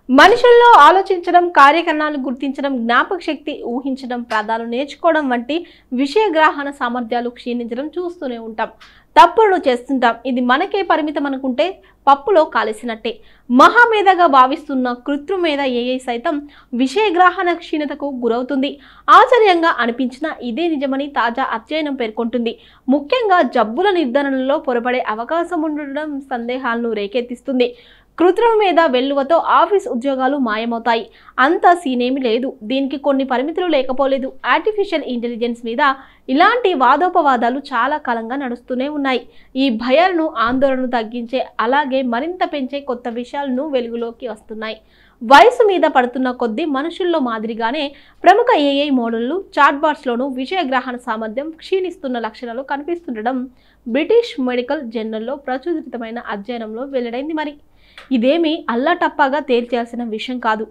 మనుషుల్లో ఆలోచించడం, కార్యకరణాలు గుర్తించడం, జ్ఞాపక శక్తి ఊహించడం, పదాలు నేర్చుకోవడం వంటి విషయగ్రహణ సామర్థ్యాలు క్షీణించడం చూస్తూనే ఉంటాం. తప్పులను చేస్తుంటాం. ఇది మనకే పరిమితం అనుకుంటే పప్పులో కాలేసినట్టే. మహామేధగా భావిస్తున్న కృత్రిమేధ ఏఐ సైతం విషయగ్రహణ క్షీణతకు గురవుతుంది. ఆశ్చర్యంగా అనిపించిన ఇదే నిజమని తాజా అధ్యయనం పేర్కొంటుంది. ముఖ్యంగా జబ్బుల నిర్ధారణలో పొరపడే అవకాశం ఉండడం సందేహాలను రేకెత్తిస్తుంది. కృత్రిమ మీద వెల్లువతో ఆఫీస్ ఉద్యోగాలు మాయమవుతాయి. అంత సీనేమి లేదు. దీనికి కొన్ని పరిమితులు లేకపోలేదు. ఆర్టిఫిషియల్ ఇంటెలిజెన్స్ మీద ఇలాంటి వాదోపవాదాలు చాలా కాలంగా నడుస్తూనే ఉన్నాయి. ఈ భయాలను, ఆందోళనను తగ్గించే, అలాగే మరింత పెంచే కొత్త విషయాలను వెలుగులోకి వస్తున్నాయి. వయసు మీద పడుతున్న కొద్దీ మనుషుల్లో మాదిరిగానే ప్రముఖ ఏఐ మోడళ్లు, చాట్బాట్స్లోనూ విషయగ్రహణ సామర్థ్యం క్షీణిస్తున్న లక్షణాలు కనిపిస్తుండడం బ్రిటిష్ మెడికల్ జర్నల్లో ప్రచురితమైన అధ్యయనంలో వెల్లడైంది. మరి ఇదేమీ అల్లాటప్పాగా తేల్చాల్సిన విషయం కాదు.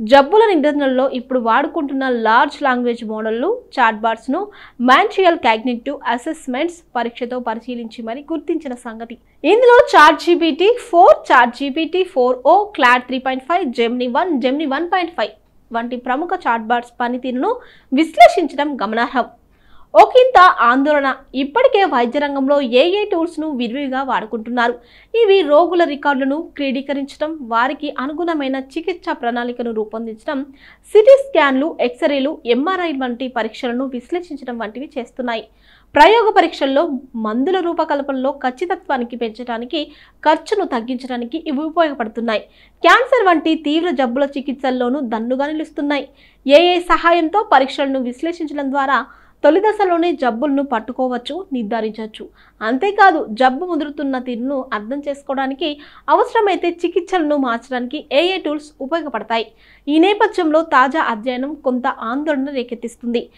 జబ్బుల నిర్ధారణలో ఇప్పుడు వాడుకుంటున్న లార్జ్ లాంగ్వేజ్ మోడళ్లు, చాట్బాట్స్ను మాంట్రియల్ కాగ్నిటివ్ అసెస్మెంట్స్ పరీక్షతో పరిశీలించి మరి గుర్తించిన సంగతి. ఇందులో ChatGPT-4, ChatGPT-4o, Claude 3.5, Gemini 1, Gemini 1.5 వంటి ప్రముఖ చాట్బాట్స్ పనితీరును విశ్లేషించడం గమనార్హం. ఒకంత ఆందోళన. ఇప్పటికే వైద్య రంగంలో ఏఐ టూల్స్ను విరివిగా వాడుకుంటున్నారు. ఇవి రోగుల రికార్డులను క్రోడీకరించడం, వారికి అనుగుణమైన చికిత్సా ప్రణాళికను రూపొందించడం, సిటీ స్కాన్లు, ఎక్స్రేలు, ఎంఆర్ఐ వంటి పరీక్షలను విశ్లేషించడం వంటివి చేస్తున్నాయి. ప్రయోగ పరీక్షల్లో మందుల రూపకల్పనలో ఖచ్చితత్వానికి పెంచడానికి, ఖర్చును తగ్గించడానికి ఇవి ఉపయోగపడుతున్నాయి. క్యాన్సర్ వంటి తీవ్ర జబ్బుల చికిత్సల్లోనూ దన్నుగా నిలుస్తున్నాయి. ఏఐ సహాయంతో పరీక్షలను విశ్లేషించడం ద్వారా తొలి దశలోనే జబ్బులను పట్టుకోవచ్చు, నిర్ధారించవచ్చు. అంతేకాదు, జబ్బు ముదురుతున్న తీరును అర్థం చేసుకోవడానికి, అవసరమైతే చికిత్సలను మార్చడానికి ఏఐ టూల్స్ ఉపయోగపడతాయి. ఈ నేపథ్యంలో తాజా అధ్యయనం కొంత ఆందోళన రేకెత్తిస్తుంది.